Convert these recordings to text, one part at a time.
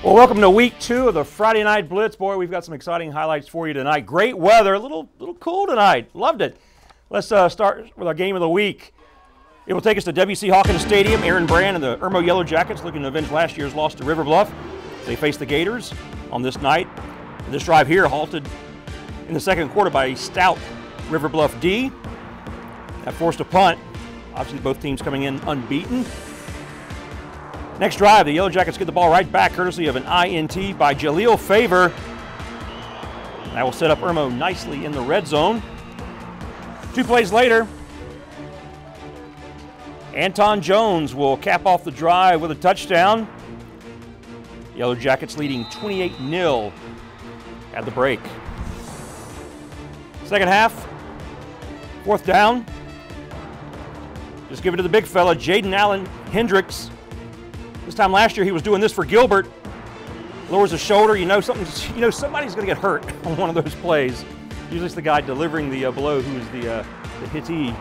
Well, welcome to week 2 of the Friday Night Blitz. Boy, we've got some exciting highlights for you tonight. Great weather, a little cool tonight. Loved it. Let's start with our game of the week. It will take us to W.C. Hawkins Stadium. Aaron Brand and the Irma Yellow Jackets looking to avenge last year's loss to River Bluff. They face the Gators on this night. And this drive here halted in the second quarter by a stout River Bluff D. That forced a punt. Obviously, both teams coming in unbeaten. Next drive, the Yellow Jackets get the ball right back, courtesy of an INT by Jaleel Favor. That will set up Irma nicely in the red zone. 2 plays later, Anton Jones will cap off the drive with a touchdown. Yellow Jackets leading 28-0 at the break. Second half, 4th down. Just give it to the big fella, Jaden Allen Hendricks. This time last year, he was doing this for Gilbert. Lowers his shoulder. You know somebody's going to get hurt on one of those plays. Usually it's the guy delivering the blow who is the hittee.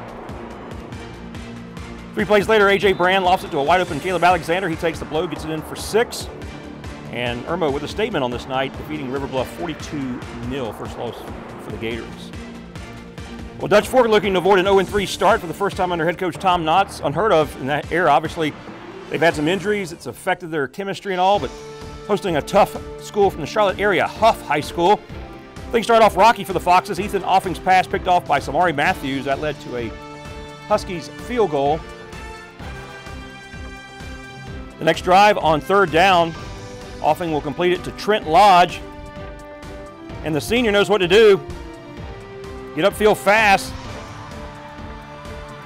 3 plays later, A.J. Brand lofts it to a wide-open Caleb Alexander. He takes the blow, gets it in for 6. And Irma with a statement on this night, defeating River Bluff 42-0, first loss for the Gators. Well, Dutch Fork looking to avoid an 0-3 start for the first time under head coach Tom Knotts. Unheard of in that era, obviously. They've had some injuries. It's affected their chemistry and all, but hosting a tough school from the Charlotte area, Huff High School. Things start off rocky for the Foxes. Ethan Offing's pass picked off by Samari Matthews. That led to a Huskies field goal. The next drive on 3rd down, Offing will complete it to Trent Lodge. And the senior knows what to do. Get upfield fast.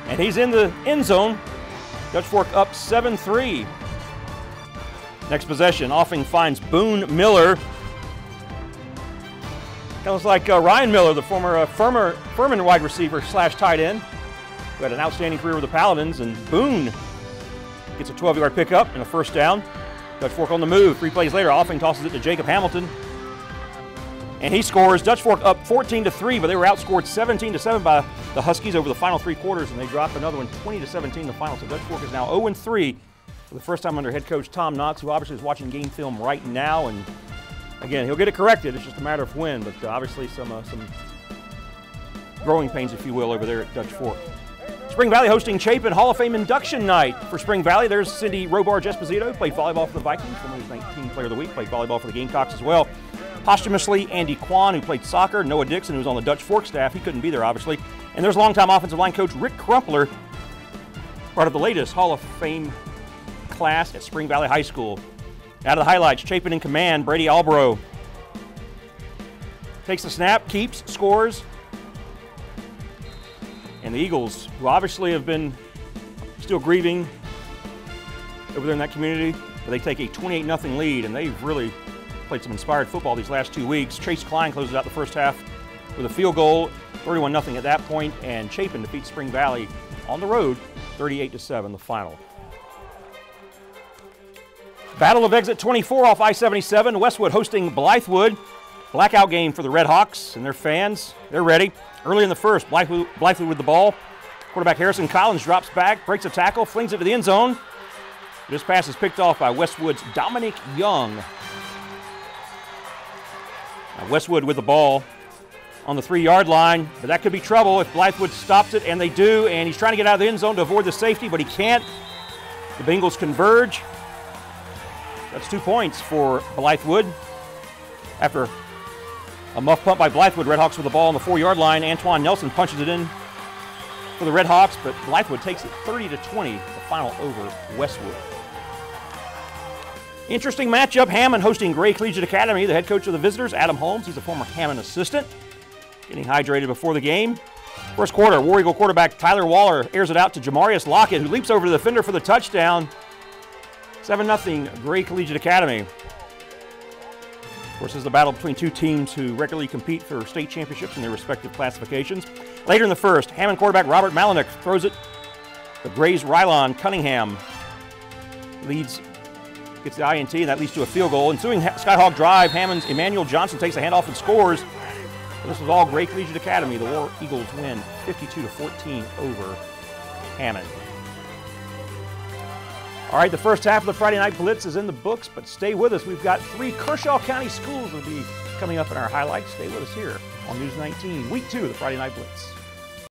And he's in the end zone. Dutch Fork up 7-3. Next possession, Offing finds Boone Miller. Kind of looks like Ryan Miller, the former Furman wide receiver / tight end, who had an outstanding career with the Paladins. And Boone gets a 12-yard pickup and a first down. Dutch Fork on the move. 3 plays later, Offing tosses it to Jacob Hamilton. And he scores. Dutch Fork up 14-3, but they were outscored 17-7 by the Huskies over the final 3 quarters, and they dropped another one 20-17 in the final. So Dutch Fork is now 0-3 for the first time under head coach Tom Knotts, who obviously is watching game film right now. And again, he'll get it corrected. It's just a matter of when, but obviously some growing pains, if you will, over there at Dutch Fork. Spring Valley hosting Chapin Hall of Fame induction night for Spring Valley. There's Cindy Robarge Esposito, played volleyball for the Vikings, the 19 Player of the Week, played volleyball for the Gamecocks as well. Posthumously, Andy Kwan, who played soccer. Noah Dixon, who was on the Dutch Fork staff. He couldn't be there, obviously. And there's longtime offensive line coach Rick Crumpler, part of the latest Hall of Fame class at Spring Valley High School. Out of the highlights, Chapin in command, Brady Albro. Takes the snap, keeps, scores. And the Eagles, who obviously have been still grieving over there in that community, but they take a 28-0 lead, and they've really played some inspired football these last 2 weeks. Chase Klein closes out the first half with a field goal, 31-0 at that point, and Chapin defeats Spring Valley on the road, 38-7, the final. Battle of Exit 24 off I-77, Westwood hosting Blythewood. Blackout game for the Red Hawks and their fans. They're ready. Early in the first, Blythewood with the ball. Quarterback Harrison Collins drops back, breaks a tackle, flings it to the end zone. This pass is picked off by Westwood's Dominic Young. Now Westwood with the ball on the 3-yard line, but that could be trouble if Blythewood stops it, and they do, and he's trying to get out of the end zone to avoid the safety, but he can't. The Bengals converge. That's 2 points for Blythewood. After a muff punt by Blythewood, Redhawks with the ball on the 4-yard line. Antoine Nelson punches it in for the Redhawks, but Blythewood takes it 30-20, the final over Westwood. Interesting matchup, Hammond hosting Gray Collegiate Academy. The head coach of the visitors, Adam Holmes, he's a former Hammond assistant, getting hydrated before the game. First quarter, War Eagle quarterback Tyler Waller airs it out to Jamarius Lockett, who leaps over the defender for the touchdown. 7-0 Gray Collegiate Academy. Of course, this is the battle between 2 teams who regularly compete for state championships in their respective classifications. Later in the first, Hammond quarterback Robert Malinek throws it. The Grays Rylon Cunningham leads, gets the INT, and that leads to a field goal. Ensuing Skyhawk drive, Hammond's Emmanuel Johnson takes a handoff and scores. This was all Gray Collegiate Academy. The War Eagles win 52-14 over Hammond. All right, the first half of the Friday Night Blitz is in the books, but stay with us. We've got 3 Kershaw County schools that will be coming up in our highlights. Stay with us here on News 19, Week 2 of the Friday Night Blitz.